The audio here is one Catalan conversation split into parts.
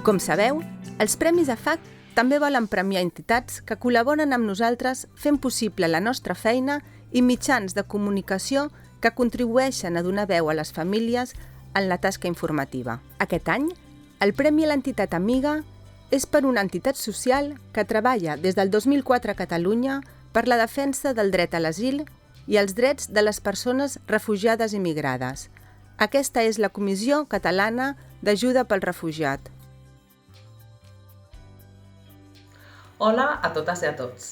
Com sabeu, els Premis AFAC també volen premiar entitats que col·laboren amb nosaltres fent possible la nostra feina i mitjans de comunicació que contribueixen a donar veu a les famílies en la tasca informativa. Aquest any, el Premi a l'Entitat Amiga és per una entitat social que treballa des del 2004 a Catalunya per la defensa del dret a l'asil i els drets de les persones refugiades i migrades. Aquesta és la Comissió Catalana d'Ajuda pel Refugiat. Hola a totes i a tots.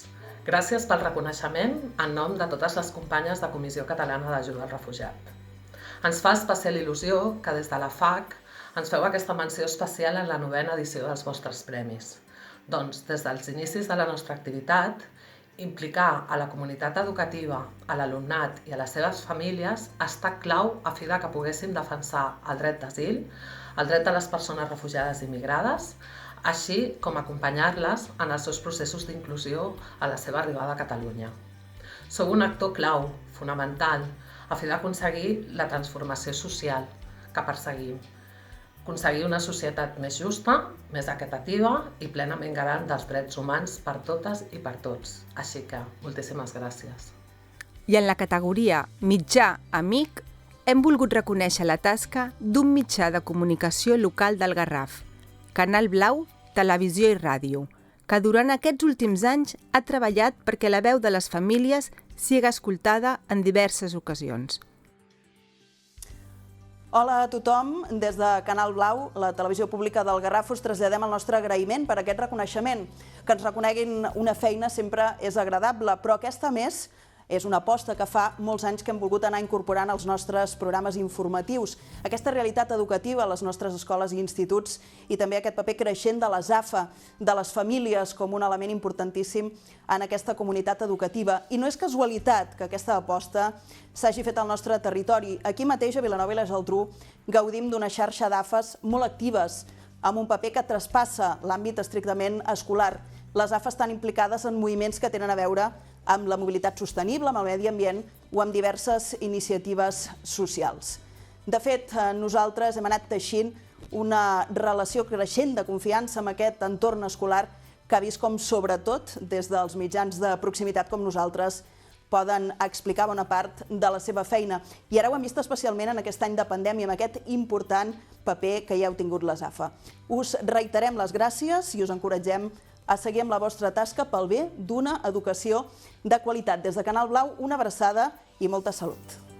Gràcies pel reconeixement en nom de totes les companyes de Comissió Catalana d'Ajuda al Refugiat. Ens fa especial il·lusió que des de la FAC ens feu aquesta menció especial en la 9ª edició dels vostres premis. Doncs, des dels inicis de la nostra activitat, implicar a la comunitat educativa, a l'alumnat i a les seves famílies ha estat clau a fi que poguéssim defensar el dret d'asil, el dret de les persones refugiades i migrades, així com acompanyar-les en els seus processos d'inclusió a la seva arribada a Catalunya. Sou un actor clau, fonamental, a fi d'aconseguir la transformació social que perseguim. Aconseguir una societat més justa, més equitativa i plenament garant dels drets humans per totes i per tots. Així que, moltíssimes gràcies. I en la categoria Mitjà Amic hem volgut reconèixer la tasca d'un mitjà de comunicació local del Garraf, Canal Blau, Televisió i Ràdio, que durant aquests últims anys ha treballat perquè la veu de les famílies sigui escoltada en diverses ocasions. Hola a tothom, des de Canal Blau, la televisió pública del Garraf, us traslladem el nostre agraïment per aquest reconeixement. Que ens reconeguin una feina sempre és agradable, però aquesta més és una aposta que fa molts anys que hem volgut anar incorporant als nostres programes informatius. Aquesta realitat educativa a les nostres escoles i instituts i també aquest paper creixent de les AFA, de les famílies com un element importantíssim en aquesta comunitat educativa. I no és casualitat que aquesta aposta s'hagi fet al nostre territori. Aquí mateix, a Vilanova i la Geltrú, gaudim d'una xarxa d'AFAs molt actives, amb un paper que traspassa l'àmbit estrictament escolar. Les AFA estan implicades en moviments que tenen a veure amb la mobilitat sostenible, amb el medi ambient o amb diverses iniciatives socials. De fet, nosaltres hem anat teixint una relació creixent de confiança amb aquest entorn escolar que ha vist com, sobretot, des dels mitjans de proximitat com nosaltres, poden explicar bona part de la seva feina. I ara ho hem vist especialment en aquest any de pandèmia, amb aquest important paper que ja heu tingut les AFA. Us reiterem les gràcies i us encoratgem a seguir amb la vostra tasca pel bé d'una educació de qualitat. Des de Canal Blau, una abraçada i molta salut.